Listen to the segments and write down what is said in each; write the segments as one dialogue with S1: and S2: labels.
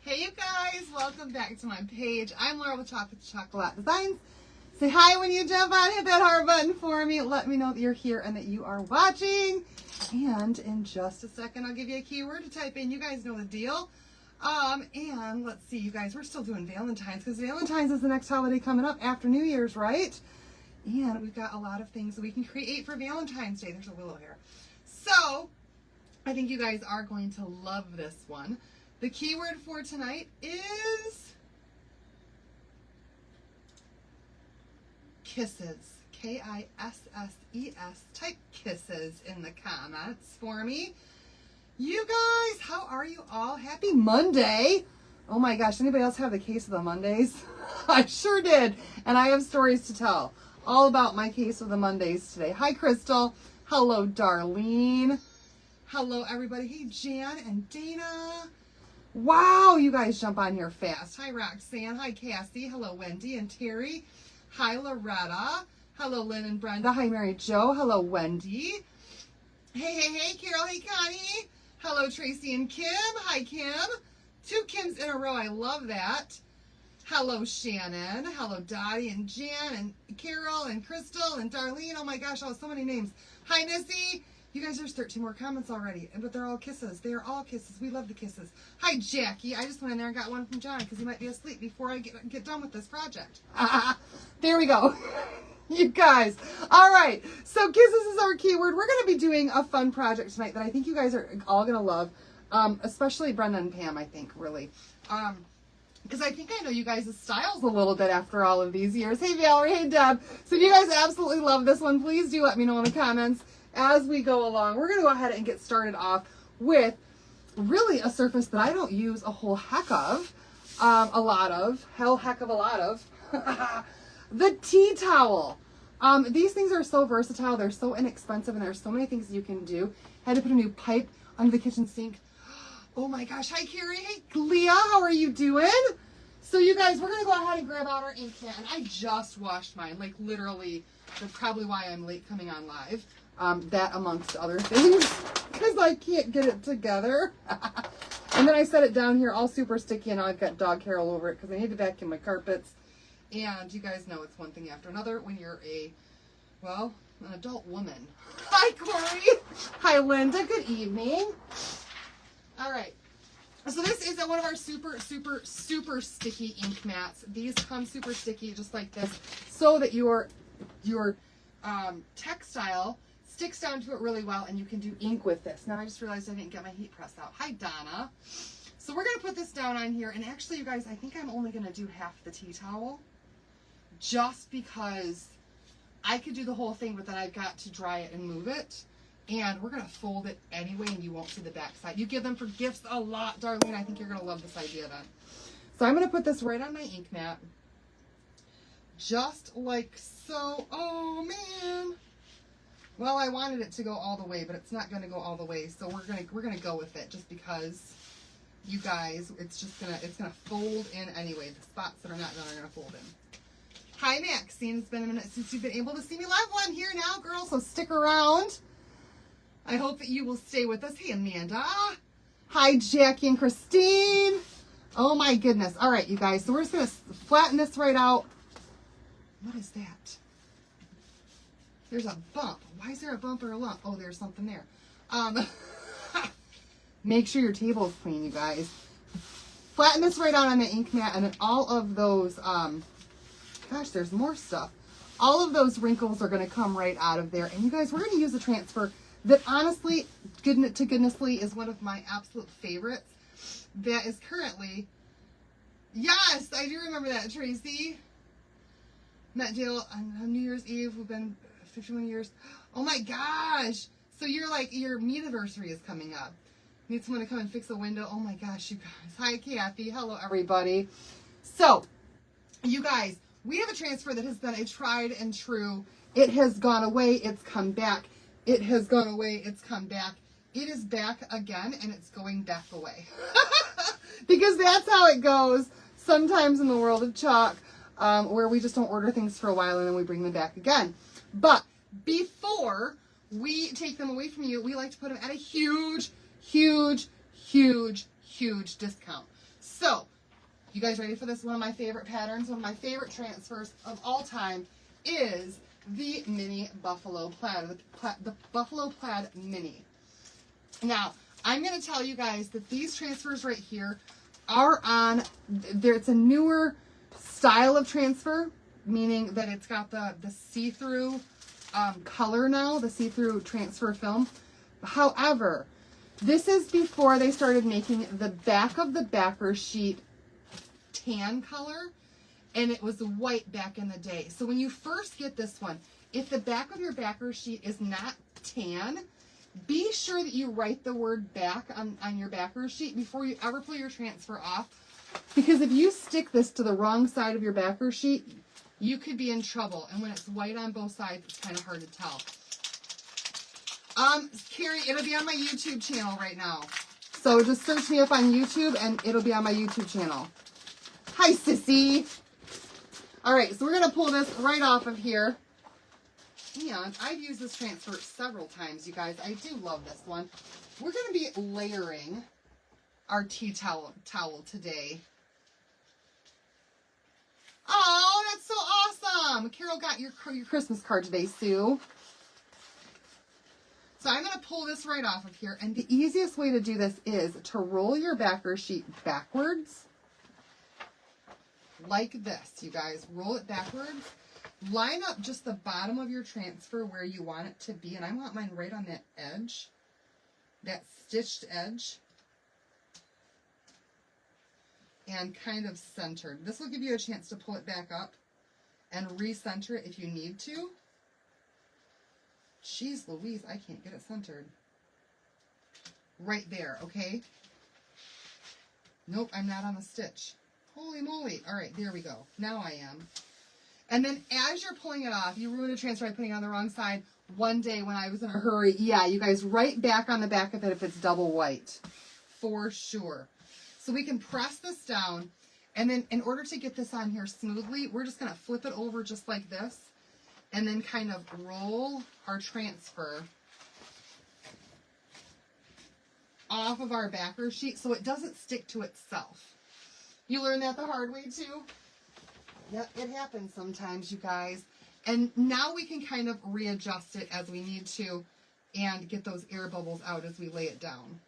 S1: Hey you guys, welcome back to my page. I'm Laura with Chocolate Designs. Say hi when you jump on, hit that heart button for me. Let me know that you're here and that you are watching. And in just a second, I'll give you a keyword to type in. You guys know the deal. And let's see, you guys, we're still doing Valentine's because Valentine's is the next holiday coming up after New Year's, right? And we've got a lot of things that we can create for Valentine's Day. There's a willow here. So I think you guys are going to love this one. The keyword for tonight is kisses. K-I-S-S-E-S. Type kisses in the comments for me. You guys, how are you all? Happy Monday. Oh my gosh, anybody else have the case of the Mondays? I sure did. And I have stories to tell all about my case of the Mondays today. Hi, Crystal. Hello, Darlene. Hello, everybody. Hey, Jan and Dana. Wow, you guys jump on here fast. Hi, Roxanne. Hi, Cassie. Hello, Wendy and Terry. Hi, Loretta. Hello, Lynn and Brenda. Hi, Mary Jo. Hello, Wendy. Hey, Carol. Hey, Connie. Hello, Tracy and Kim. Hi, Kim. 2 Kims in a row. I love that. Hello, Shannon. Hello, Dottie and Jan and Carol and Crystal and Darlene. Oh my gosh, so many names. Hi, Missy. You guys, there's 13 more comments already, but they're all kisses. They are all kisses. We love the kisses. Hi, Jackie. I just went in there and got one from John because he might be asleep before I get done with this project. There we go. You guys. All right. So kisses is our keyword. We're going to be doing a fun project tonight that I think you guys are all going to love, especially Brenda and Pam, I think, really. Because I think I know you guys' styles a little bit after all of these years. Hey, Valerie. Hey, Deb. So if you guys absolutely love this one, please do let me know in the comments as we go along. We're going to go ahead and get started off with really a surface that I don't use a whole heck of, a lot of. The tea towel. These things are so versatile. They're so inexpensive, and there's so many things you can do. Had to put a new pipe under the kitchen sink. Oh my gosh. Hi, Carrie. Hey, Leah. How are you doing? So you guys, we're going to go ahead and grab out our ink can. And I just washed mine. Like literally, that's probably why I'm late coming on live. That amongst other things. Because I can't get it together. And then I set it down here all super sticky. And now I've got dog hair all over it because I need to vacuum my carpets. And you guys know it's one thing after another when you're an adult woman. Hi, Corey. Hi, Linda. Good evening. All right. So this is one of our super sticky ink mats. These come super sticky just like this so that your textile sticks down to it really well and you can do ink with this. Now I just realized I didn't get my heat press out. Hi, Donna. So we're going to put this down on here. And actually, you guys, I think I'm only going to do half the tea towel just because I could do the whole thing, but then I've got to dry it and move it. And we're going to fold it anyway, and you won't see the back side. You give them for gifts a lot, Darlene. I think you're going to love this idea then. So I'm going to put this right on my ink mat. Just like so. Oh, man. Well, I wanted it to go all the way, but it's not going to go all the way. So we're going to go with it just because, you guys, it's going to fold in anyway. The spots that are not done are going to fold in. Hi, Maxine. It's been a minute since you've been able to see me live. Well, I'm here now, girl, so stick around. I hope that you will stay with us. Hey, Amanda. Hi, Jackie and Christine. Oh, my goodness. All right, you guys. So we're just going to flatten this right out. What is that? There's a bump. Why is there a bump or a lump? Oh, there's something there. Make sure your table is clean, you guys. Flatten this right out on the ink mat, and then all of those, gosh, there's more stuff. All of those wrinkles are going to come right out of there. And you guys, we're going to use a transfer that honestly, goodnessly, is one of my absolute favorites. That is currently, yes, I do remember that, Tracy. Met Jill on New Year's Eve. We've been 51 years. Oh my gosh. So your meet anniversary is coming up. Need someone to come and fix a window. Oh my gosh, you guys. Hi, Kathy. Hello, everybody. So, you guys, we have a transfer that has been a tried and true. It has gone away. It's come back. It has gone away. It's come back. It is back again, and it's going back away. Because that's how it goes sometimes in the world of chalk, where we just don't order things for a while and then we bring them back again. But before we take them away from you, we like to put them at a huge discount. So, you guys ready for this? One of my favorite patterns, one of my favorite transfers of all time is the mini buffalo plaid, the buffalo plaid mini. Now, I'm going to tell you guys that these transfers right here are on, it's a newer style of transfer, meaning that it's got the see-through color now, the see-through transfer film. However, this is before they started making the back of the backer sheet tan color, and it was white back in the day. So when you first get this one, if the back of your backer sheet is not tan, be sure that you write the word back on your backer sheet before you ever pull your transfer off, because if you stick this to the wrong side of your backer sheet, you could be in trouble. And when it's white on both sides, it's kind of hard to tell. Carrie, it'll be on my YouTube channel right now. So just search me up on YouTube and it'll be on my YouTube channel. Hi, sissy. All right, so we're going to pull this right off of here. And I've used this transfer several times, you guys. I do love this one. We're going to be layering our tea towel today. Oh, that's so awesome. Carol got your Christmas card today, Sue. So I'm going to pull this right off of here. And the easiest way to do this is to roll your backer sheet backwards. Like this, you guys. Roll it backwards. Line up just the bottom of your transfer where you want it to be. And I want mine right on that edge. That stitched edge. And kind of centered. This will give you a chance to pull it back up and recenter it if you need to. Jeez Louise, I can't get it centered. Right there, okay? Nope, I'm not on the stitch. Holy moly. All right, there we go. Now I am. And then as you're pulling it off, you ruined a transfer by putting it on the wrong side. One day when I was in a hurry, yeah, you guys, right back on the back of it if it's double white. For sure. So we can press this down, and then in order to get this on here smoothly, we're just going to flip it over just like this, and then kind of roll our transfer off of our backer sheet so it doesn't stick to itself. You learned that the hard way too? Yep, it happens sometimes, you guys. And now we can kind of readjust it as we need to and get those air bubbles out as we lay it down.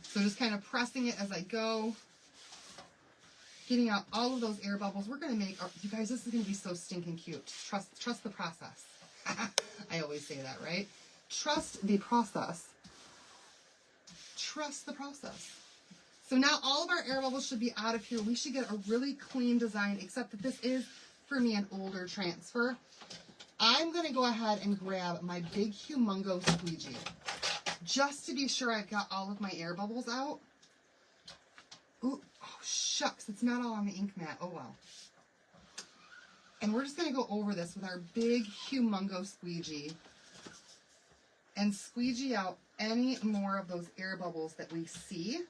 S1: So just kind of pressing it as I go, getting out all of those air bubbles. We're going to make, you guys, this is going to be so stinking cute. Trust the process. I always say that, right? Trust the process. Trust the process. So now all of our air bubbles should be out of here. We should get a really clean design, except that this is, for me, an older transfer. I'm going to go ahead and grab my big, humongous squeegee, just to be sure I've got all of my air bubbles out. Ooh, oh, shucks, it's not all on the ink mat. Oh, well. And we're just going to go over this with our big, humongous squeegee and squeegee out any more of those air bubbles that we see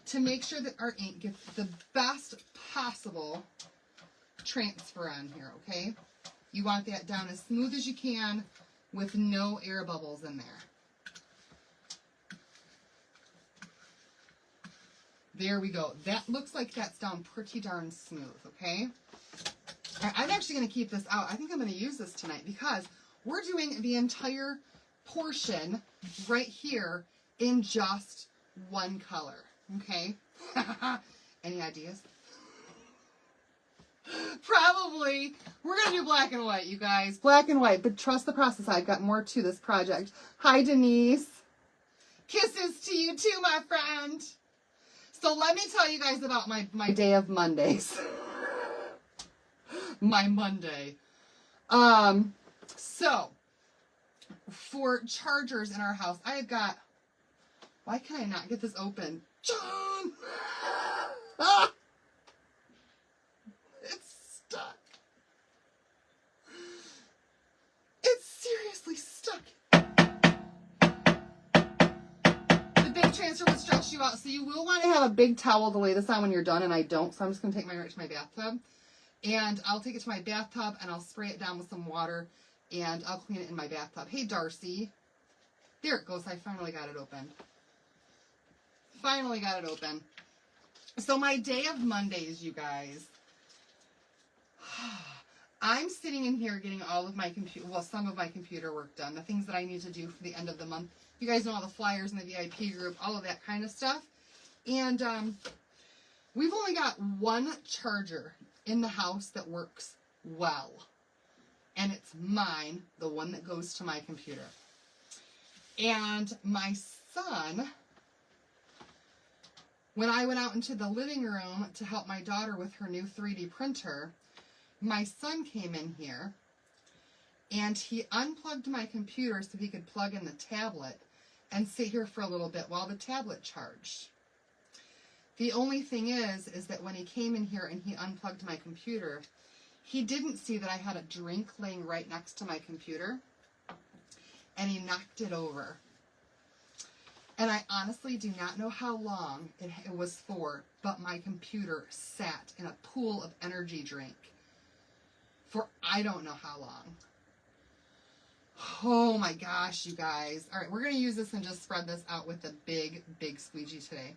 S1: to make sure that our ink gets the best possible transfer on here, okay? You want that down as smooth as you can with no air bubbles in there. There we go. That looks like that's down pretty darn smooth, okay? All right, I'm actually going to keep this out. I think I'm going to use this tonight because we're doing the entire portion right here in just one color, okay? Any ideas? Probably. We're going to do black and white, you guys. Black and white, but trust the process. I've got more to this project. Hi, Denise. Kisses to you too, my friend. So let me tell you guys about my day of Mondays. My Monday. So, for chargers in our house, I have got... Why can I not get this open? John! Ah! It's stuck. It's seriously stuck. The big transfer would stretch you out, so you will want to have a big towel to lay this on when you're done, and I don't, so I'm just going to take mine right to my bathtub. And I'll take it to my bathtub, and I'll spray it down with some water, and I'll clean it in my bathtub. Hey, Darcy. There it goes. I finally got it open. Finally got it open. So my day of Mondays, you guys, I'm sitting in here getting all of my some of my computer work done, the things that I need to do for the end of the month. You guys know all the flyers in the VIP group, all of that kind of stuff. And we've only got one charger in the house that works well. And it's mine, the one that goes to my computer. And my son, when I went out into the living room to help my daughter with her new 3D printer, my son came in here and he unplugged my computer so he could plug in the tablet and sit here for a little bit while the tablet charged. The only thing is that when he came in here and he unplugged my computer, he didn't see that I had a drink laying right next to my computer, and he knocked it over. And I honestly do not know how long it was for, but my computer sat in a pool of energy drink for I don't know how long. Oh my gosh, you guys. All right, we're going to use this and just spread this out with a big, big squeegee today.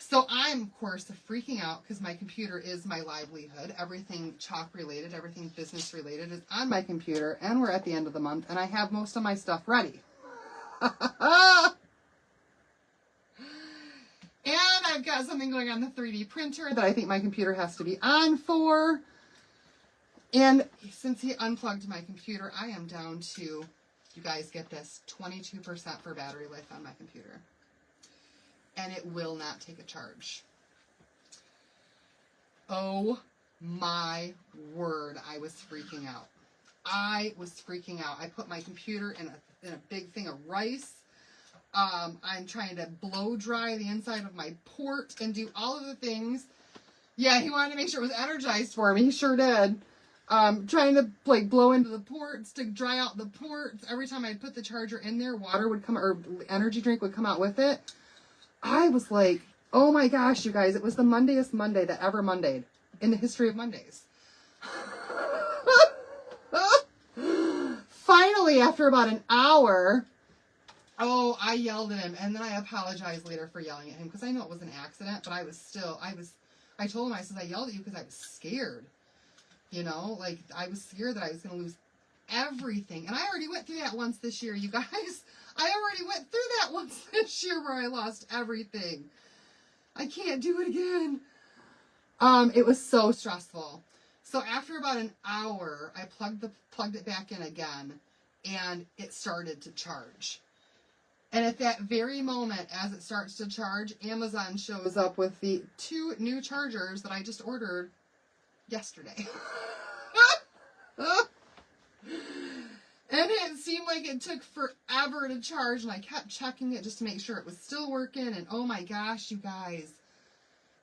S1: So I'm, of course, freaking out because my computer is my livelihood. Everything chalk related, everything business related is on my computer, and we're at the end of the month, and I have most of my stuff ready. And I've got something going on the 3D printer that I think my computer has to be on for. And since he unplugged my computer, I am down to, you guys get this, 22% for battery life on my computer. And it will not take a charge. Oh my word, I was freaking out. I was freaking out. I put my computer in a big thing of rice. I'm trying to blow dry the inside of my port and do all of the things. Yeah, he wanted to make sure it was energized for me. He sure did. Trying to like blow into the ports to dry out the ports. Every time I put the charger in there, water would come, or energy drink would come out with it. I was like, oh my gosh, you guys, it was the Mondayest Monday that ever Mondayed in the history of Mondays. Finally, after about an hour, I yelled at him, and then I apologized later for yelling at him because I know it was an accident, but I told him, I said, I yelled at you because I was scared. You know, like I was scared that I was going to lose everything. And I already went through that once this year, you guys. I already went through that once this year where I lost everything. I can't do it again. It was so stressful. So after about an hour, I plugged it back in again, and it started to charge. And at that very moment, as it starts to charge, Amazon shows up with the 2 new chargers that I just ordered yesterday. And it seemed like it took forever to charge, and I kept checking it just to make sure it was still working, and oh my gosh, you guys,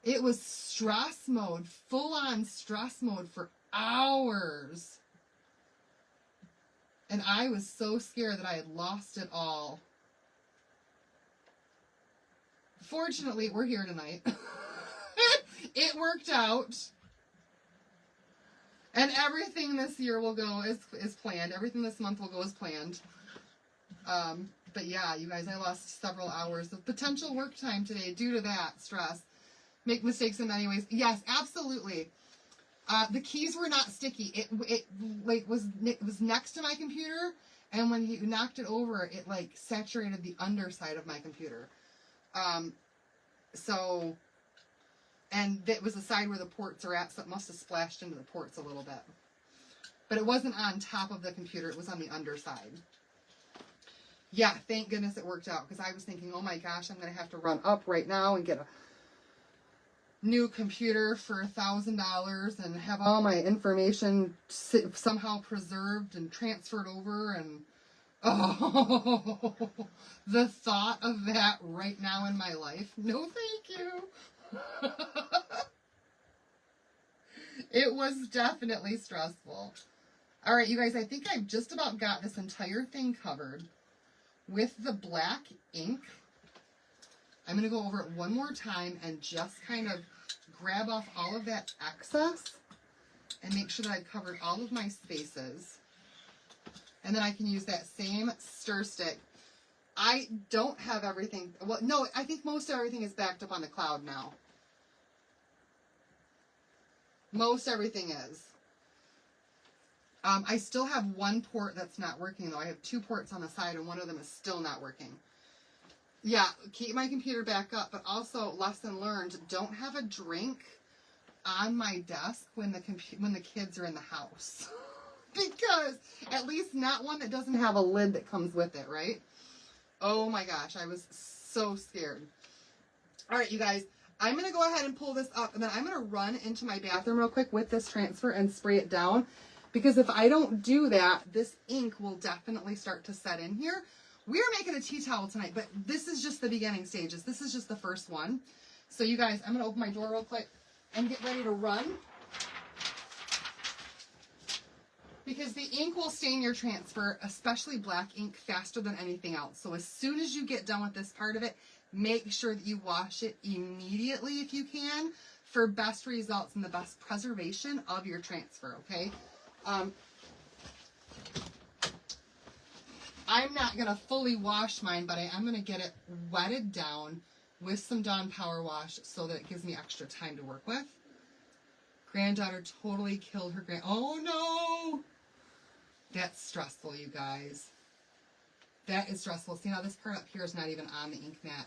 S1: it was stress mode, full-on stress mode for hours. And I was so scared that I had lost it all. Fortunately, we're here tonight. It worked out. And everything this year will go as planned. Everything this month will go as planned. But yeah, you guys, I lost several hours of potential work time today due to that stress. Make mistakes in many ways. Yes, absolutely. The keys were not sticky. It was next to my computer, and when he knocked it over, it like saturated the underside of my computer. And that was the side where the ports are at, so it must have splashed into the ports a little bit. But it wasn't on top of the computer, it was on the underside. Yeah, thank goodness it worked out, because I was thinking, oh my gosh, I'm going to have to run up right now and get a new computer for $1,000 and have all my information somehow preserved and transferred over, and oh, the thought of that right now in my life, no thank you. It was definitely stressful. All right, you guys, I think I've just about got this entire thing covered with the black ink. I'm going to go over it one more time and just kind of grab off all of that excess and make sure that I've covered all of my spaces. And then I can use that same stir stick. I don't have everything. Well, no, I think most everything is backed up on the cloud now. Most everything is. I still have one port that's not working, though. I have 2 ports on the side, and one of them is still not working. Yeah, keep my computer back up, but also, lesson learned, don't have a drink on my desk when the kids are in the house. Because, at least not one that doesn't have a lid that comes with it, right? Oh my gosh, I was so scared. All right, you guys, I'm going to go ahead and pull this up, and then I'm going to run into my bathroom real quick with this transfer and spray it down. Because if I don't do that, this ink will definitely start to set in here. We are making a tea towel tonight, but this is just the beginning stages. This is just the first one. So you guys, I'm going to open my door real quick and get ready to run. Because the ink will stain your transfer, especially black ink, faster than anything else. So as soon as you get done with this part of it, make sure that you wash it immediately if you can for best results and the best preservation of your transfer, okay? I'm not going to fully wash mine, but I am going to get it wetted down with some Dawn Power Wash so that it gives me extra time to work with. Granddaughter totally killed her oh no! That's stressful, you guys. That is stressful. See how this part up here is not even on the ink mat.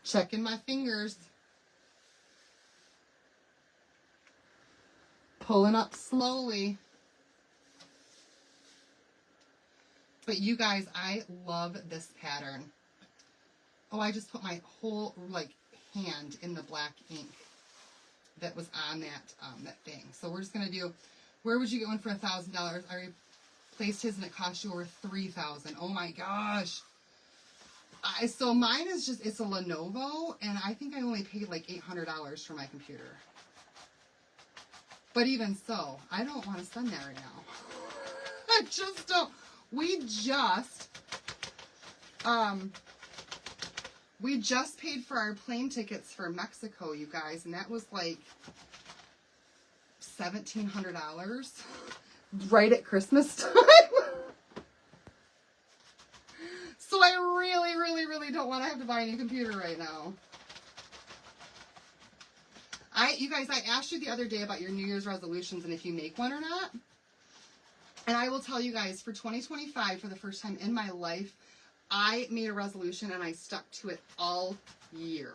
S1: Checking my fingers. Pulling up slowly. But you guys, I love this pattern. Oh, I just put my whole, hand in the black ink that was on that thing. So we're just going to do, where would you get one for $1,000? I replaced his and it cost you over $3,000. Oh my gosh. So mine is just, it's a Lenovo, and I think I only paid like $800 for my computer. But even so, I don't want to spend that right now. I just don't. We just paid for our plane tickets for Mexico, you guys, and that was like $1,700 right at Christmas time. So I really, really, really don't want to have to buy a new computer right now. You guys, I asked you the other day about your New Year's resolutions and if you make one or not. And I will tell you guys, for 2025, for the first time in my life, I made a resolution and I stuck to it all year.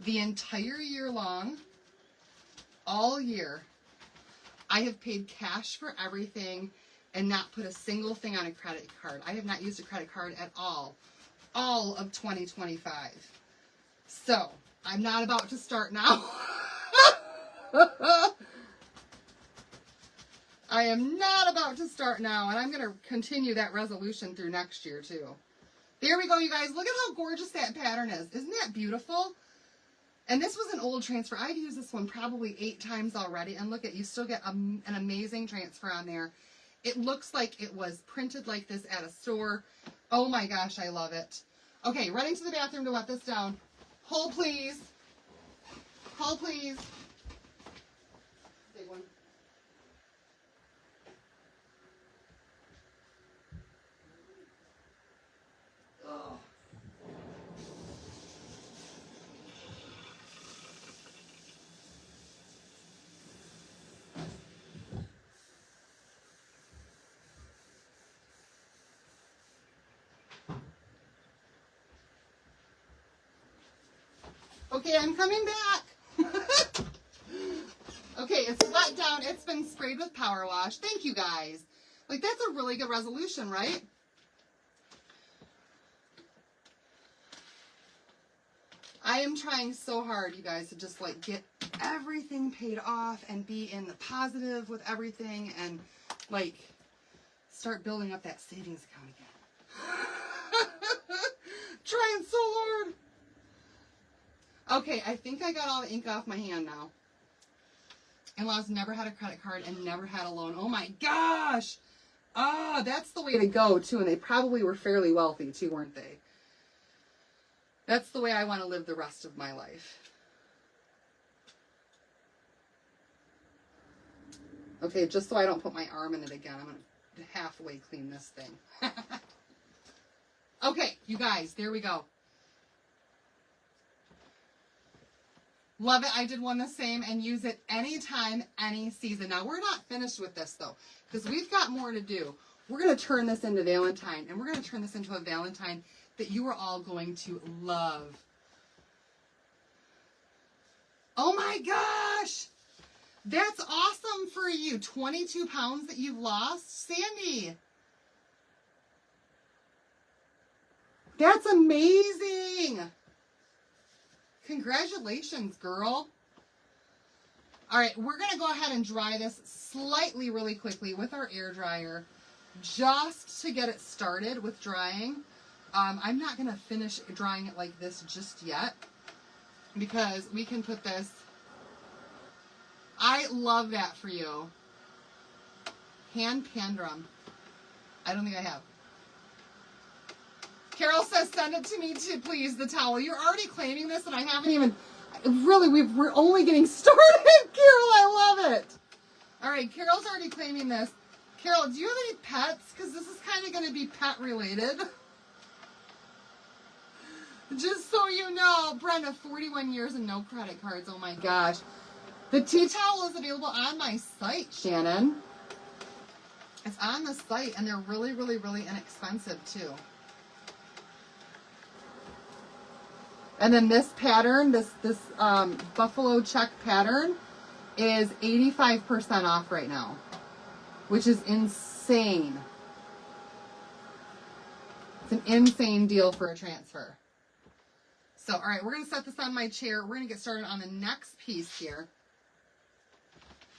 S1: The entire year long, all year, I have paid cash for everything and not put a single thing on a credit card. I have not used a credit card at all of 2025. So, I'm not about to start now. I am not about to start now, and I'm going to continue that resolution through next year, too. There we go, you guys. Look at how gorgeous that pattern is. Isn't that beautiful? And this was an old transfer. I've used this one probably 8 times already, and look at, you still get an amazing transfer on there. It looks like it was printed like this at a store. Oh my gosh, I love it. Okay, running to the bathroom to wet this down. Hold, please. Hold, please. Big one. Oh. Okay, I'm coming back. Okay, it's wet down. It's been sprayed with power wash. Thank you, guys. Like, that's a really good resolution, right? I am trying so hard, you guys, to just, like, get everything paid off and be in the positive with everything and, like, start building up that savings account again. Trying so hard. Okay, I think I got all the ink off my hand now. In-laws never had a credit card and never had a loan. Oh my gosh! Ah, that's the way to go, too. And they probably were fairly wealthy, too, weren't they? That's the way I want to live the rest of my life. Okay, just so I don't put my arm in it again, I'm going to halfway clean this thing. Okay, you guys, there we go. Love it. I did one the same and use it anytime, any season. Now, we're not finished with this, though, because we've got more to do. We're going to turn this into Valentine, and we're going to turn this into a Valentine that you are all going to love. Oh, my gosh. That's awesome for you. 22 pounds that you've lost. Sandy. That's amazing. Congratulations, girl. All right, we're going to go ahead and dry this slightly really quickly with our air dryer just to get it started with drying. I'm not going to finish drying it like this just yet because we can put this. I love that for you. Hand pan drum. I don't think I have. Carol says, send it to me too, please, the towel. You're already claiming this, and I haven't even, really, we're only getting started, Carol. I love it. All right, Carol's already claiming this. Carol, do you have any pets? Because this is kind of going to be pet-related. Just so you know, Brenda, 41 years and no credit cards. Oh, my gosh. The tea towel is available on my site, Shannon. It's on the site, and they're really, really, really inexpensive, too. And then this pattern, this buffalo check pattern is 85% off right now, which is insane. It's an insane deal for a transfer. So, all right, we're going to set this on my chair. We're going to get started on the next piece here.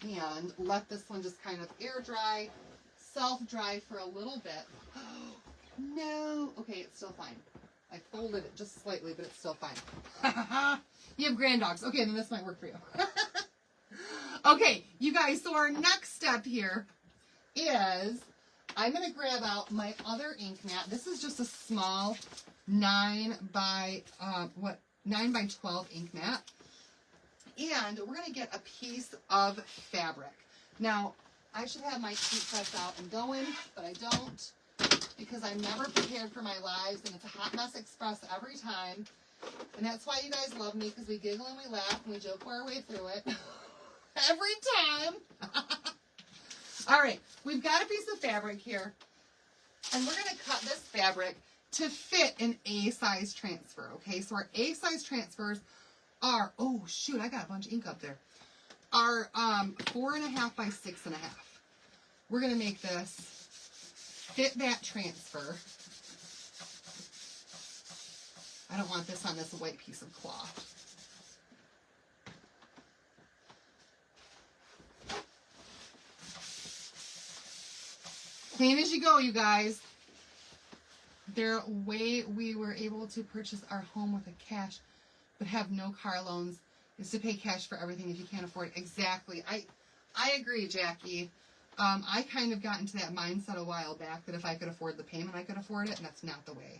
S1: And let this one just kind of air dry, self-dry for a little bit. Oh, no. Okay, it's still fine. I folded it just slightly, but it's still fine. You have grand dogs. Okay, then this might work for you. Okay, you guys, so our next step here is I'm going to grab out my other ink mat. This is just a small 9 by 12 ink mat. And we're going to get a piece of fabric. Now, I should have my sheet press out and going, but I don't, because I'm never prepared for my lives, and it's a hot mess express every time. And that's why you guys love me, because we giggle and we laugh and we joke our way through it. Every time. All right, we've got a piece of fabric here, and we're going to cut this fabric to fit an A-size transfer, okay? So our A-size transfers are, oh shoot, I got a bunch of ink up there, are 4.5 by 6.5. We're going to make this fit that transfer. I don't want this on this white piece of cloth. Clean as you go, you guys. The way we were able to purchase our home with a cash but have no car loans is to pay cash for everything if you can't afford it. Exactly. I agree, Jackie. I kind of got into that mindset a while back that if I could afford the payment, I could afford it, and that's not the way.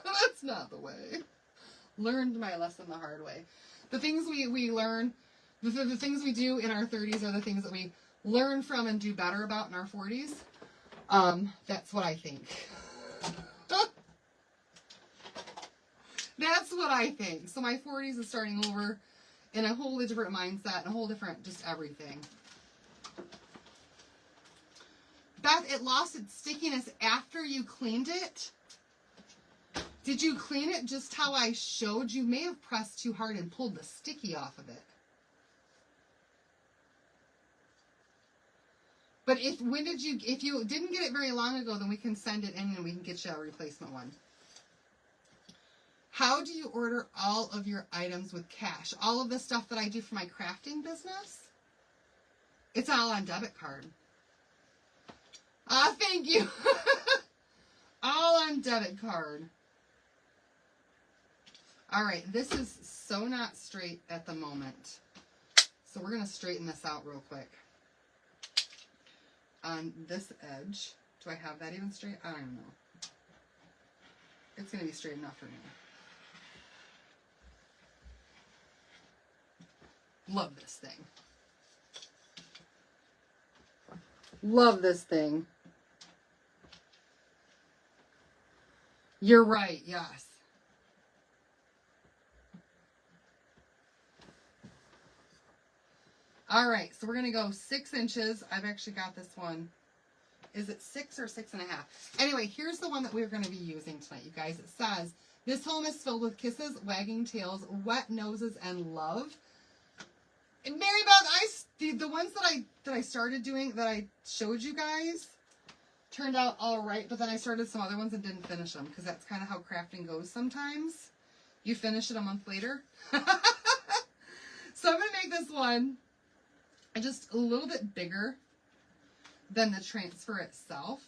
S1: That's not the way. Learned my lesson the hard way. The things we learn, the things we do in our 30s are the things that we learn from and do better about in our 40s. That's what I think. That's what I think. So my 40s is starting over in a wholly different mindset and a whole different just everything. Beth, it lost its stickiness after you cleaned it. Did you clean it just how I showed? You may have pressed too hard and pulled the sticky off of it. But if you didn't get it very long ago, then we can send it in and we can get you a replacement one. How do you order all of your items with cash? All of the stuff that I do for my crafting business? It's all on debit card. Thank you. All on debit card. All right, this is so not straight at the moment. So we're going to straighten this out real quick. On this edge, do I have that even straight? I don't know. It's going to be straight enough for me. Love this thing. Love this thing. You're right, yes. All right, so we're going to go 6 inches. I've actually got this one. Is it 6 or 6.5? Anyway, here's the one that we're going to be using tonight, you guys. It says, this home is filled with kisses, wagging tails, wet noses, and love. And Mary Beth, the ones that I started doing, that I showed you guys, turned out all right, but then I started some other ones and didn't finish them, because that's kind of how crafting goes sometimes. You finish it a month later. So I'm going to make this one just a little bit bigger than the transfer itself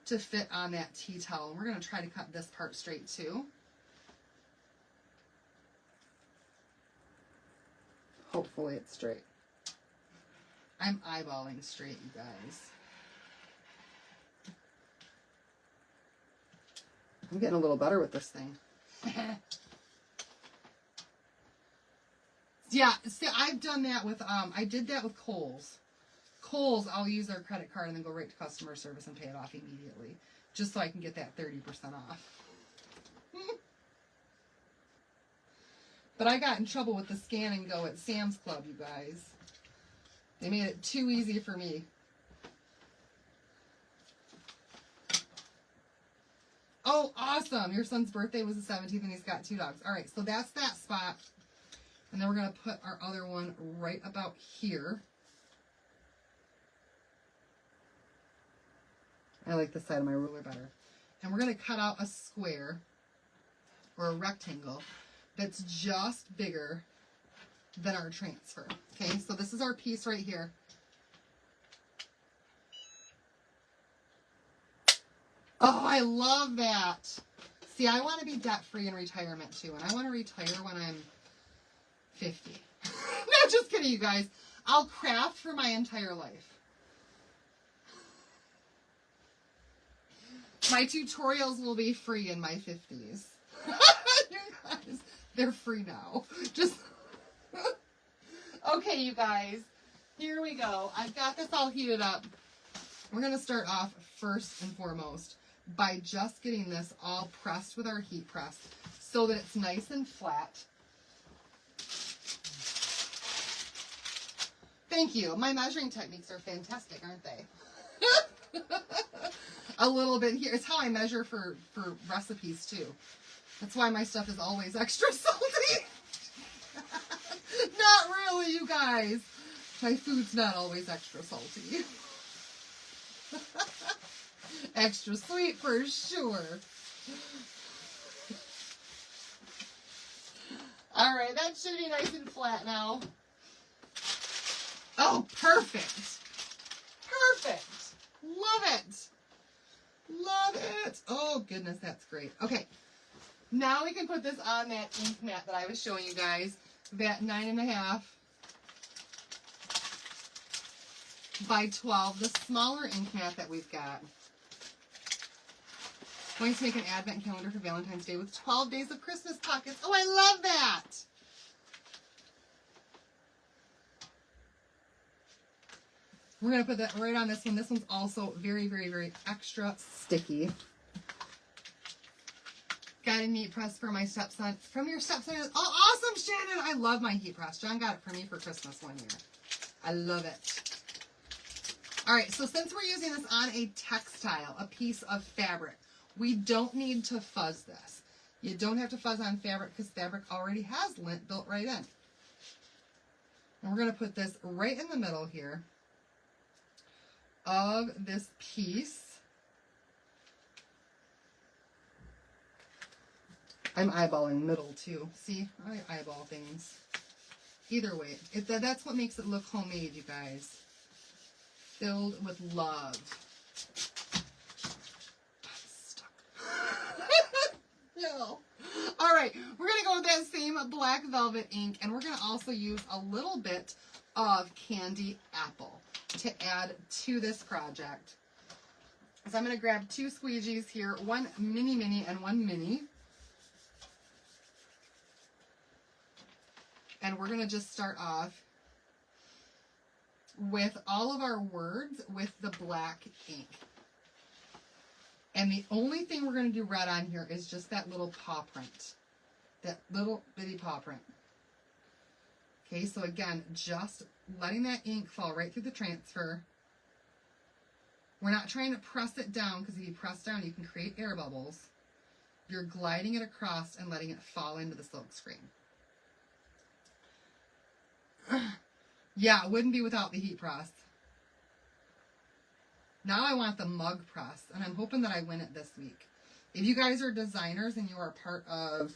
S1: to fit on that tea towel. We're going to try to cut this part straight too. Hopefully it's straight. I'm eyeballing straight, you guys. I'm getting a little better with this thing. Yeah, see, I've done that with, I did that with Kohl's. Kohl's, I'll use their credit card and then go right to customer service and pay it off immediately. Just so I can get that 30% off. But I got in trouble with the scan and go at Sam's Club, you guys. They made it too easy for me. Oh, awesome. Your son's birthday was the 17th and he's got 2 dogs. All right, so that's that spot. And then we're going to put our other one right about here. I like this side of my ruler better. And we're going to cut out a square or a rectangle that's just bigger than our transfer. Okay, so this is our piece right here. Oh, I love that. See, I want to be debt-free in retirement too, and I want to retire when I'm 50. No, just kidding, you guys. I'll craft for my entire life. My tutorials will be free in my 50s. You guys, they're free now. Just okay, you guys. Here we go. I've got this all heated up. We're going to start off first and foremost by just getting this all pressed with our heat press so that it's nice and flat. Thank you. My measuring techniques are fantastic, aren't they? A little bit here. It's how I measure for recipes too. That's why my stuff is always extra salty. Not really, you guys. My food's not always extra salty. Extra sweet for sure. All right, that should be nice and flat now. Oh, perfect. Perfect. Love it. Love it. Oh, goodness, that's great. Okay, now we can put this on that ink mat that I was showing you guys. That 9.5 by 12, the smaller ink mat that we've got. Going to make an advent calendar for Valentine's Day with 12 days of Christmas pockets. Oh, I love that. We're going to put that right on this one. This one's also very, very, very extra sticky. Got a neat press for my stepson. From your stepson. Oh, awesome, Shannon. I love my heat press. John got it for me for Christmas one year. I love it. All right, so since we're using this on a textile, a piece of fabric, we don't need to fuzz this. You don't have to fuzz on fabric because fabric already has lint built right in. And we're going to put this right in the middle here of this piece. I'm eyeballing middle too. See, I eyeball things. Either way, that's what makes it look homemade, you guys. Filled with love. I'm stuck. No. All right, we're going to go with that same black velvet ink, and we're going to also use a little bit of candy apple to add to this project. So I'm going to grab 2 squeegees here, one mini and one mini. And we're going to just start off with all of our words with the black ink. And the only thing we're going to do red on here is just that little paw print. That little bitty paw print. Okay, so again, just letting that ink fall right through the transfer. We're not trying to press it down, because if you press down, you can create air bubbles. You're gliding it across and letting it fall into the silk screen. Yeah, it wouldn't be without the heat press. Now I want the mug press, and I'm hoping that I win it this week. If you guys are designers and you are part of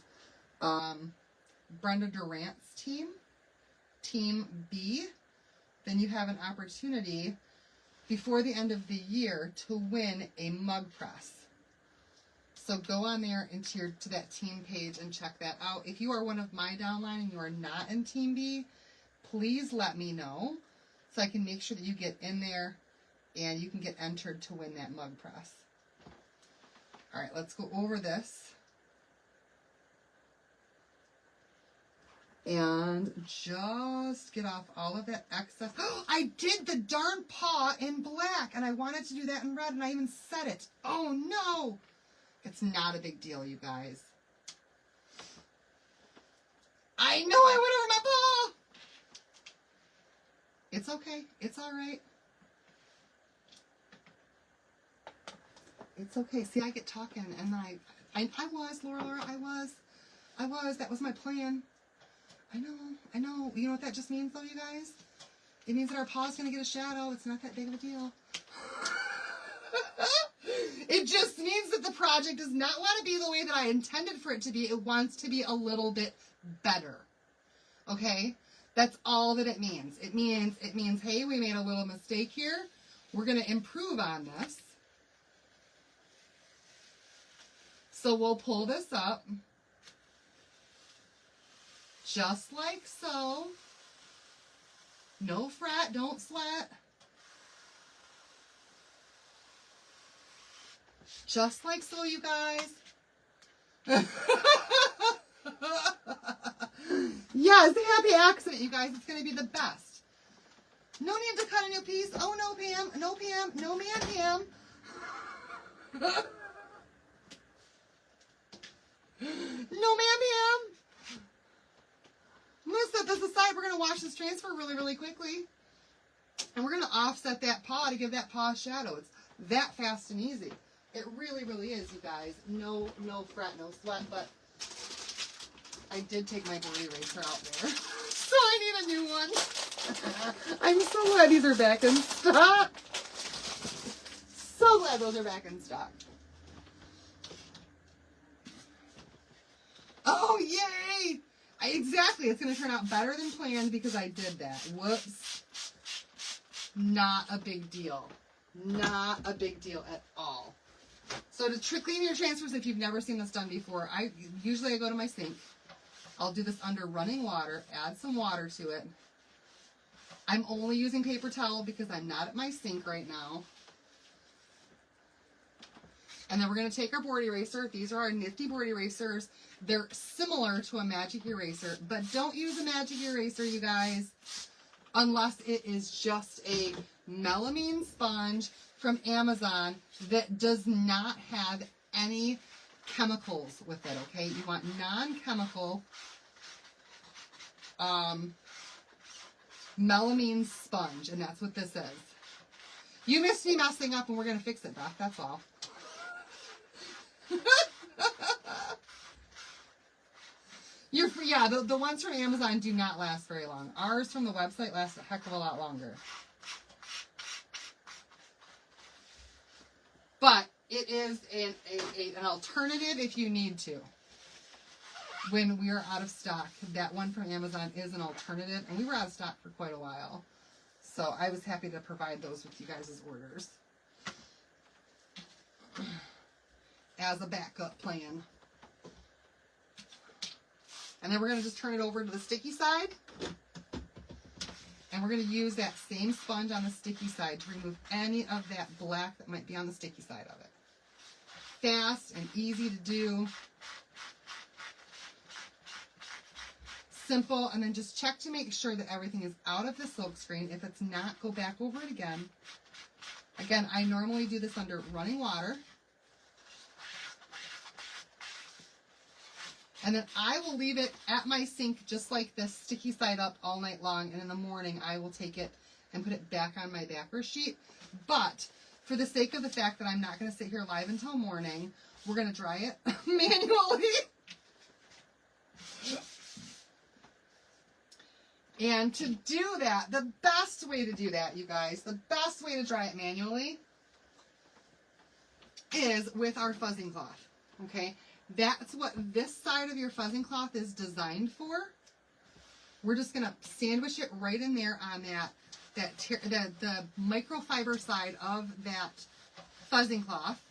S1: Brenda Durant's team, Team B, then you have an opportunity before the end of the year to win a mug press. So go on there to that team page and check that out. If you are one of my downline and you are not in Team B, please let me know so I can make sure that you get in there and you can get entered to win that mug press. All right, let's go over this. And just get off all of that excess. Oh, I did the darn paw in black, and I wanted to do that in red, and I even said it. Oh, no. It's not a big deal, you guys. I know I went over my paw. It's okay. It's all right. It's okay. See, I get talking, and I was, Laura, I was. That was my plan. I know. You know what that just means, though, you guys? It means that our paw's going to get a shadow. It's not that big of a deal. It just means that the project does not want to be the way that I intended for it to be. It wants to be a little bit better. Okay? That's all that it means. It means, hey, we made a little mistake here. We're going to improve on this. So we'll pull this up. Just like so. No fret, don't sweat. Just like so, you guys. Yes, happy accident, you guys. It's going to be the best. No need to cut a new piece. Oh, no, Pam. No, Pam. No, man, Pam. No, man, Pam. I'm going to set this aside. We're going to wash this transfer really, really quickly. And we're going to offset that paw to give that paw a shadow. It's that fast and easy. It really, really is, you guys. No fret, no sweat. But I did take my board eraser out there. So I need a new one. I'm so glad these are back in stock. So glad those are back in stock. Oh, yay! Exactly. It's going to turn out better than planned because I did that. Whoops. Not a big deal. Not a big deal at all. So to clean your transfers, if you've never seen this done before, I go to my sink. I'll do this under running water, add some water to it. I'm only using paper towel because I'm not at my sink right now. And then we're going to take our board eraser. These are our nifty board erasers. They're similar to a magic eraser, but don't use a magic eraser, you guys, unless it is just a melamine sponge from Amazon that does not have any chemicals with it, okay? You want non-chemical melamine sponge, and that's what this is. You missed me messing up, and we're going to fix it, Beth. That's all. The ones from Amazon do not last very long. Ours from the website last a heck of a lot longer. But it is an alternative if you need to. When we are out of stock, that one from Amazon is an alternative, and we were out of stock for quite a while. So I was happy to provide those with you guys' orders as a backup plan. And then we're going to just turn it over to the sticky side. And we're going to use that same sponge on the sticky side to remove any of that black that might be on the sticky side of it. Fast and easy to do. simple. And then just check to make sure that everything is out of the silk screen. If it's not, go back over it again. Again, I normally do this under running water. And then I will leave it at my sink just like this, sticky side up all night long. And in the morning, I will take it and put it back on my backer sheet. But for the sake of the fact that I'm not going to sit here live until morning, we're going to dry it manually. And to do that, the best way to do that, you guys, the best way to dry it manually is with our fuzzing cloth, okay? That's what this side of your fuzzing cloth is designed for. We're just going to sandwich it right in there on the microfiber side of that fuzzing cloth.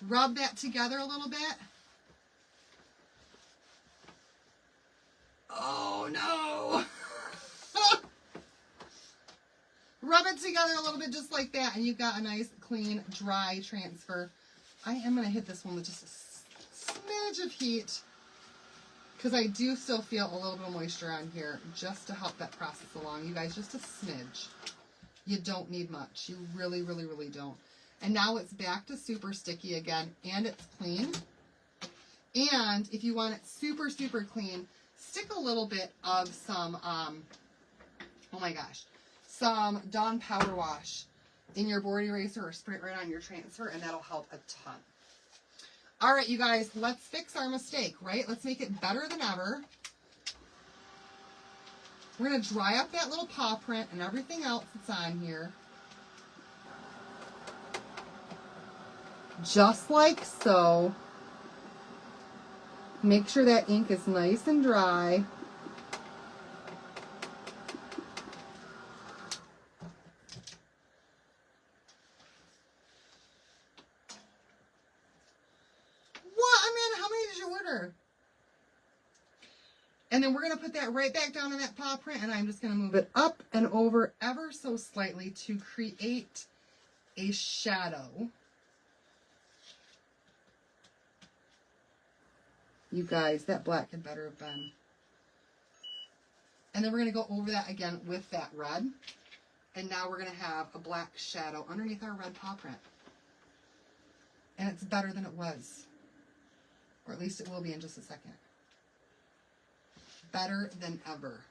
S1: Rub that together a little bit. Oh no! Rub it together a little bit just like that, and you've got a nice, clean, dry transfer. I am going to hit this one with just a smidge of heat because I do still feel a little bit of moisture on here just to help that process along. You guys, just a smidge. You don't need much. You really, really, really don't. And now it's back to super sticky again, and it's clean. And if you want it super, super clean, stick a little bit of some, oh my gosh, some Dawn Power Wash in your board eraser or spray it right on your transfer, and that'll help a ton. All right, you guys, let's fix our mistake, right? Let's make it better than ever. We're going to dry up that little paw print and everything else that's on here. Just like so. Make sure that ink is nice and dry. And then we're going to put that right back down in that paw print, and I'm just going to move it up and over ever so slightly to create a shadow. You guys, that black had better have been. And then we're going to go over that again with that red. And now we're going to have a black shadow underneath our red paw print. And it's better than it was. Or at least it will be in just a second. Better than ever.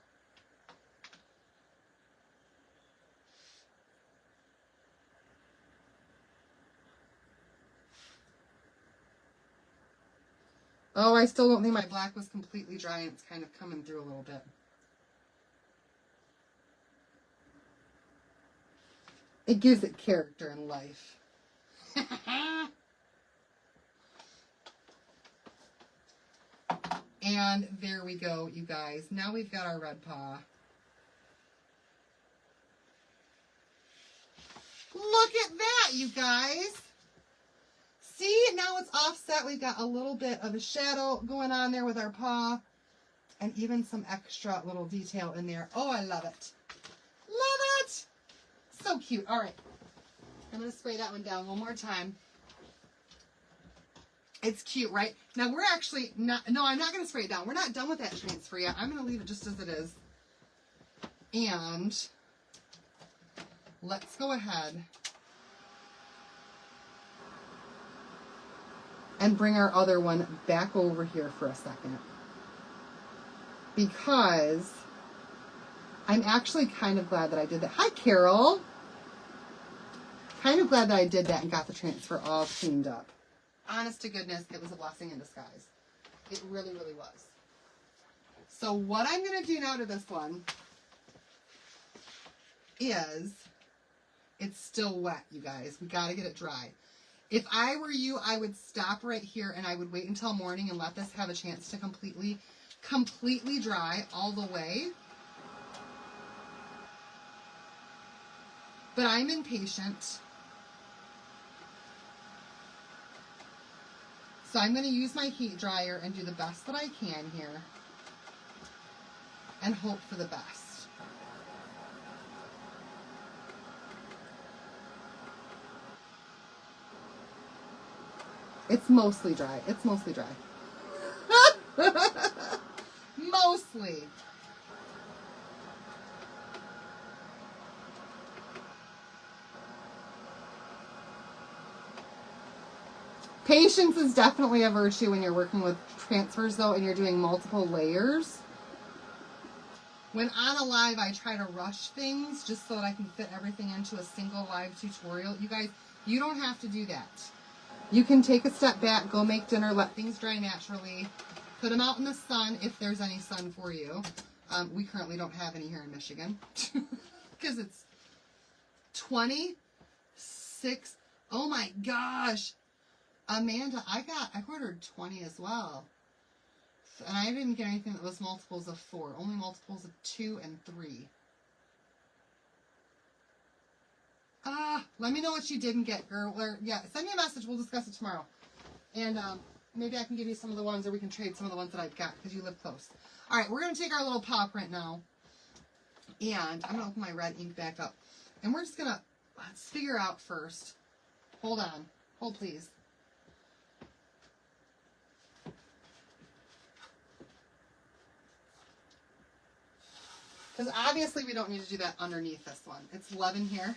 S1: Oh, I still don't think my black was completely dry, and it's kind of coming through a little bit. It gives it character and life. And there we go, you guys. Now we've got our red paw. Look at that, you guys. See, now it's offset. We've got a little bit of a shadow going on there with our paw. And even some extra little detail in there. Oh, I love it. Love it. So cute. All right. I'm going to spray that one down one more time. It's cute, right? Now, we're actually not... No, I'm not going to spray it down. We're not done with that transfer yet. I'm going to leave it just as it is. And let's go ahead and bring our other one back over here for a second. Because I'm actually kind of glad that I did that. Hi, Carol. Kind of glad that I did that and got the transfer all cleaned up. Honest to goodness, it was a blessing in disguise. It really, really was. So what I'm going to do now to this one is, it's still wet, you guys. We got to get it dry. If I were you, I would stop right here and I would wait until morning and let this have a chance to completely dry all the way. But I'm impatient. So I'm going to use my heat dryer and do the best that I can here and hope for the best. It's mostly dry. It's mostly dry. closely. Patience is definitely a virtue when you're working with transfers, though, and you're doing multiple layers. When on a live, I try to rush things just so that I can fit everything into a single live tutorial. You guys, you don't have to do that. You can take a step back, go make dinner, let things dry naturally, put them out in the sun if there's any sun for you. We currently don't have any here in Michigan because it's 26. Oh my gosh. Amanda, I ordered 20 as well. And I didn't get anything that was multiples of 4. Only multiples of 2 and 3. Let me know what you didn't get, girl. Or, yeah, send me a message. We'll discuss it tomorrow. And maybe I can give you some of the ones, or we can trade some of the ones that I've got, because you live close. All right, we're going to take our little paw print now. And I'm going to open my red ink back up. And we're just going to, let's figure out first. Hold on. Hold, please. Because obviously we don't need to do that underneath this one. It's 11 here.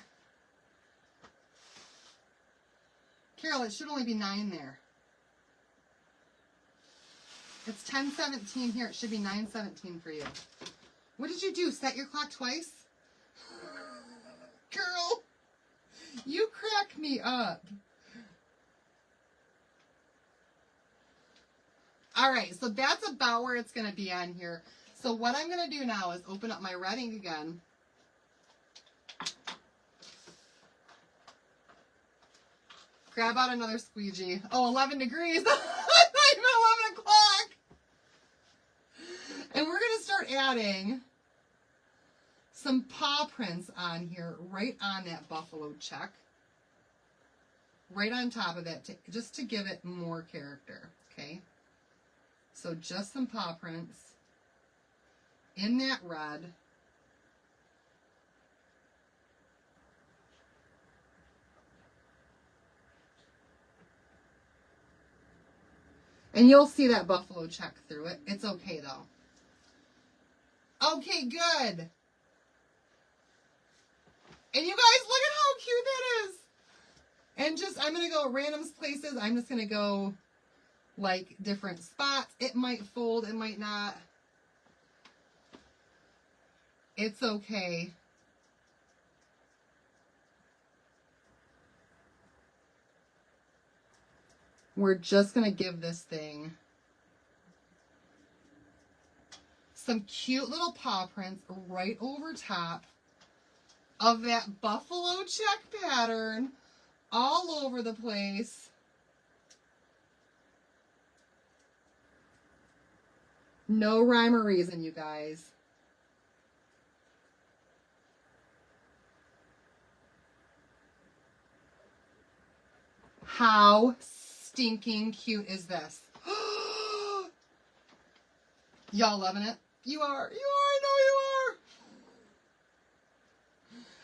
S1: Carol, it should only be 9 there. It's 10:17 here. It should be 9:17 for you. What did you do? Set your clock twice? Girl, you crack me up. All right, so that's about where it's going to be on here. So what I'm going to do now is open up my red ink again. Grab out another squeegee. Oh, 11 degrees. Not even 11 o'clock. And we're going to start adding some paw prints on here, right on that buffalo check. Right on top of that, just to give it more character, okay? So just some paw prints in that red. And you'll see that buffalo check through it. It's okay, though. Okay, good. And you guys, look at how cute that is. And just, I'm going to go random places. I'm just going to go, like, different spots. It might fold. It might not. It's okay. We're just going to give this thing some cute little paw prints right over top of that buffalo check pattern all over the place. No rhyme or reason, you guys. How stinking cute is this? Y'all loving it? You are. You are. I know you are.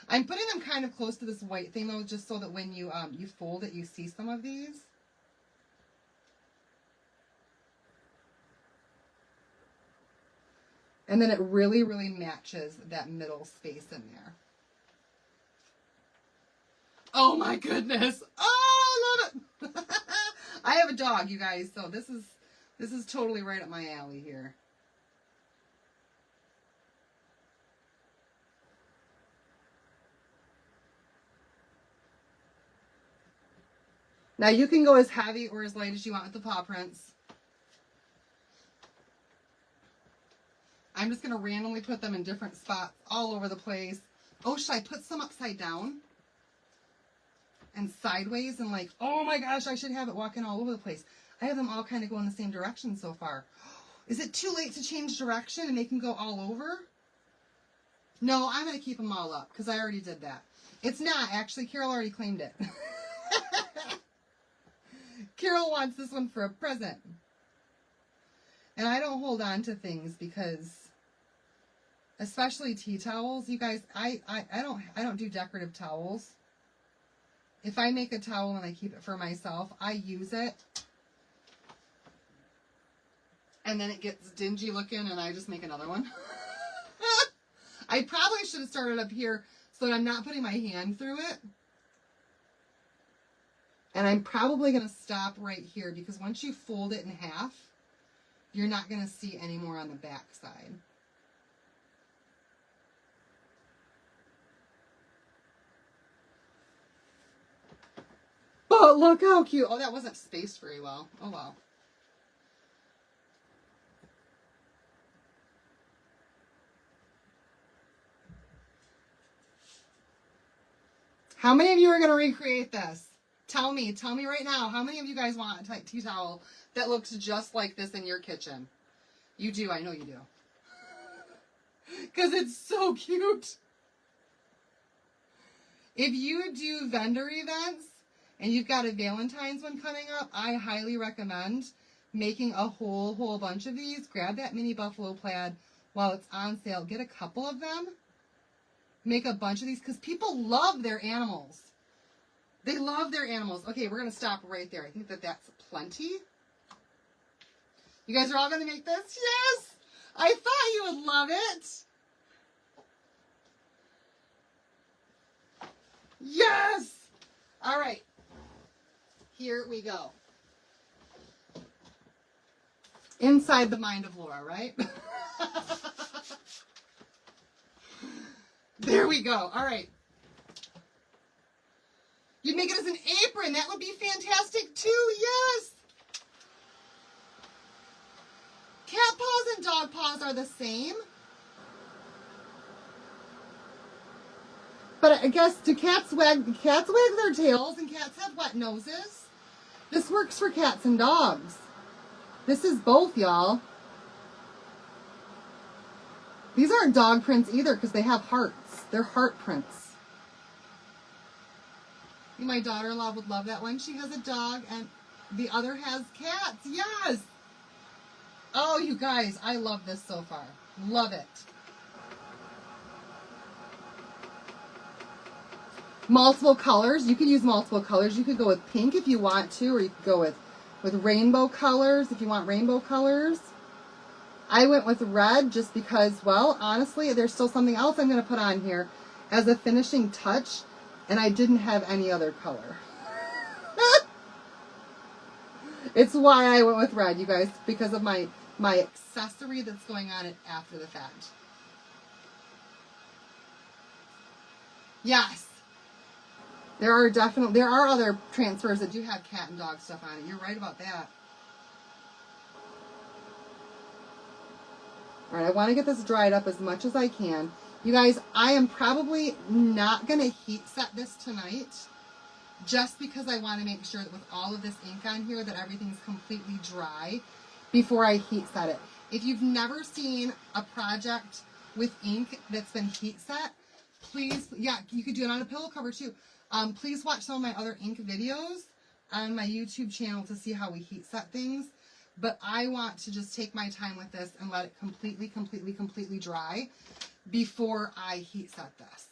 S1: I'm putting them kind of close to this white thing, though, just so that when you you fold it, you see some of these. And then it really, really matches that middle space in there. Oh my goodness. Oh, I love it. I have a dog, you guys, so this is totally right up my alley here. Now you can go as heavy or as light as you want with the paw prints. I'm just going to randomly put them in different spots all over the place. Oh, should I put some upside down? And sideways and like, oh my gosh, I should have it walking all over the place. I have them all kind of going the same direction so far. Is it too late to change direction and make them go all over? No, I'm going to keep them all up because I already did that. It's not, actually. Carol already claimed it. Carol wants this one for a present. And I don't hold on to things because, especially tea towels, you guys, I don't do decorative towels. If I make a towel and I keep it for myself, I use it. and then it gets dingy looking and I just make another one. I probably should have started up here so that I'm not putting my hand through it. And I'm probably going to stop right here because once you fold it in half, you're not going to see any more on the back side. But look how cute. Oh, that wasn't spaced very well. Oh, well. How many of you are going to recreate this? Tell me right now. How many of you guys want a tea towel that looks just like this in your kitchen? You do. I know you do. Because it's so cute. If you do vendor events and you've got a Valentine's one coming up, I highly recommend making a whole bunch of these. Grab that mini buffalo plaid while it's on sale. Get a couple of them. Make a bunch of these because people love their animals. They love their animals. Okay, we're going to stop right there. I think that that's plenty. You guys are all going to make this? Yes! I thought you would love it. Yes! All right. Here we go. Inside the mind of Laura, right? There we go. All right. You'd make it as an apron. That would be fantastic too. Yes. Cat paws and dog paws are the same. But I guess do cats wag their tails and cats have wet noses? This works for cats and dogs. This is both, y'all. These aren't dog prints either because they have hearts. They're heart prints. My daughter-in-law would love that one. She has a dog and the other has cats. Yes. Oh, you guys, I love this so far. Love it. Multiple colors. You could use multiple colors. You could go with pink if you want to, or you could go with rainbow colors if you want rainbow colors. I went with red just because, well, honestly, there's still something else I'm going to put on here as a finishing touch, and I didn't have any other color. It's why I went with red, you guys, because of my accessory that's going on it after the fact. Yes. There are other transfers that do have cat and dog stuff on it. You're right about that. All right, I want to get this dried up as much as I can. You guys, I am probably not going to heat set this tonight just because I want to make sure that with all of this ink on here that everything's completely dry before I heat set it. If you've never seen a project with ink that's been heat set, please, yeah, you could do it on a pillow cover too. Please watch some of my other ink videos on my YouTube channel to see how we heat set things. But I want to just take my time with this and let it completely dry before I heat set this.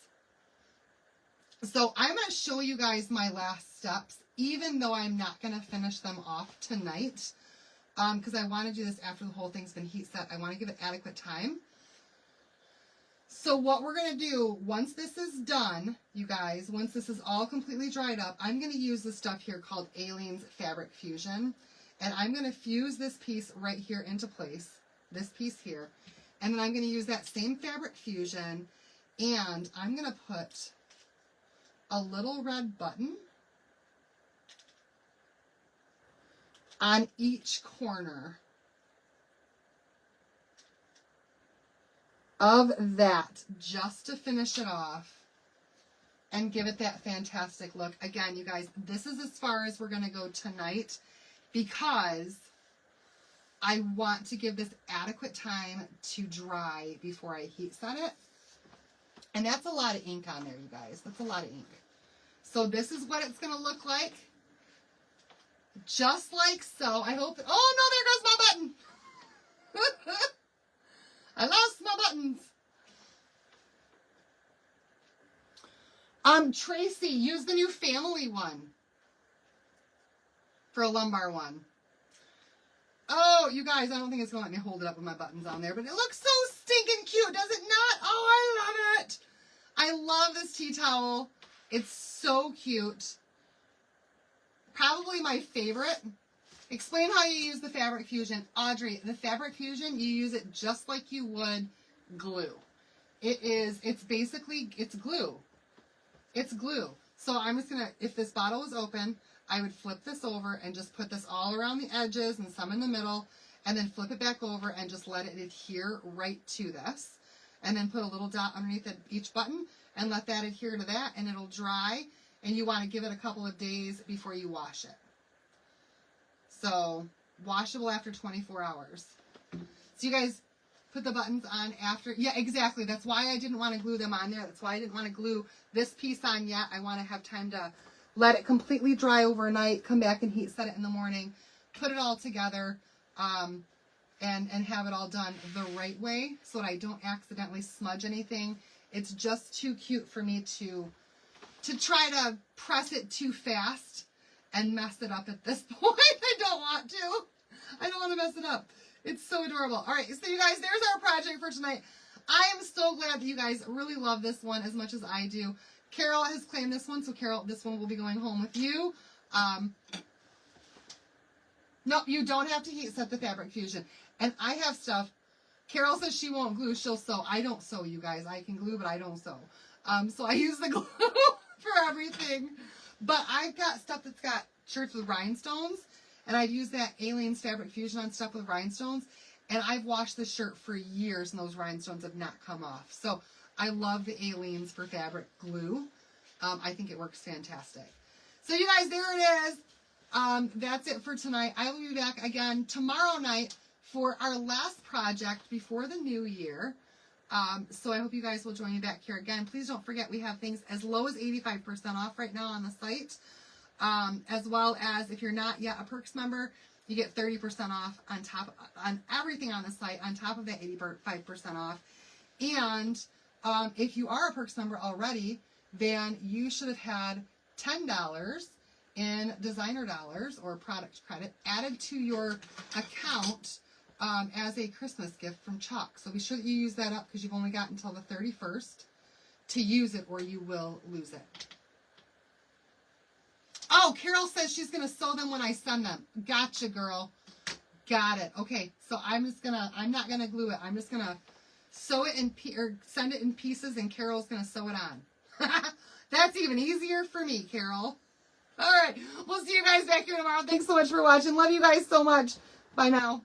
S1: So I'm going to show you guys my last steps, even though I'm not going to finish them off tonight, because I want to do this after the whole thing's been heat set. I want to give it adequate time. So what we're going to do, once this is done, you guys, once this is all completely dried up, I'm going to use this stuff here called Aleene's Fabric Fusion. And I'm going to fuse this piece right here into place, this piece here. And then I'm going to use that same Fabric Fusion, and I'm going to put a little red button on each corner of that, just to finish it off and give it that fantastic look. Again, you guys, this is as far as we're going to go tonight, because I want to give this adequate time to dry before I heat set it. And that's a lot of ink on there, you guys. That's a lot of ink. So this is what it's going to look like. Just like so. I hope... Oh, no, there goes my button. I lost my buttons. Tracy, use the new family one for a lumbar one. Oh, you guys, I don't think it's going to let me hold it up with my buttons on there, but it looks so stinking cute, does it not? Oh, I love it. I love this tea towel. It's so cute. Probably my favorite. Explain how you use the Fabric Fusion. Audrey, the Fabric Fusion, you use it just like you would glue. It's basically, it's glue. It's glue. So I'm just going to, if this bottle was open, I would flip this over and just put this all around the edges and some in the middle, and then flip it back over and just let it adhere right to this. And then put a little dot underneath each button and let that adhere to that, and it'll dry. And you want to give it a couple of days before you wash it. So, washable after 24 hours. So you guys put the buttons on after. Yeah, exactly. That's why I didn't want to glue them on there. That's why I didn't want to glue this piece on yet. I want to have time to let it completely dry overnight, come back and heat set it in the morning, put it all together, and have it all done the right way so that I don't accidentally smudge anything. It's just too cute for me to try to press it too fast and mess it up at this point. I don't want to. I don't want to mess it up. It's so adorable. All right, so you guys, there's our project for tonight. I am so glad that you guys really love this one as much as I do. Carol has claimed this one, so Carol, this one will be going home with you. No, you don't have to heat set the Fabric Fusion. And I have stuff. Carol says she won't glue, she'll sew. I don't sew, you guys. I can glue, but I don't sew. So I use the glue for everything. But I've got stuff that's got shirts with rhinestones, and I've used that Aleene's Fabric Fusion on stuff with rhinestones, and I've washed the shirt for years, and those rhinestones have not come off. So I love the Aleene's for fabric glue. I think it works fantastic. So you guys, there it is. That's it for tonight. I will be back again tomorrow night for our last project before the new year. So I hope you guys will join me back here again. Please don't forget we have things as low as 85% off right now on the site. As well as if you're not yet a Perks member, you get 30% off on everything on the site on top of that 85% off. And if you are a Perks member already, then you should have had $10 in designer dollars or product credit added to your account as a Christmas gift from Chalk. So be sure that you use that up because you've only got until the 31st to use it or you will lose it. Oh, Carol says she's going to sew them when I send them. Gotcha, girl. Got it. Okay, so I'm not going to glue it. I'm just going to sew it or send it in pieces, and Carol's going to sew it on. That's even easier for me, Carol. All right, we'll see you guys back here tomorrow. Thanks so much for watching. Love you guys so much. Bye now.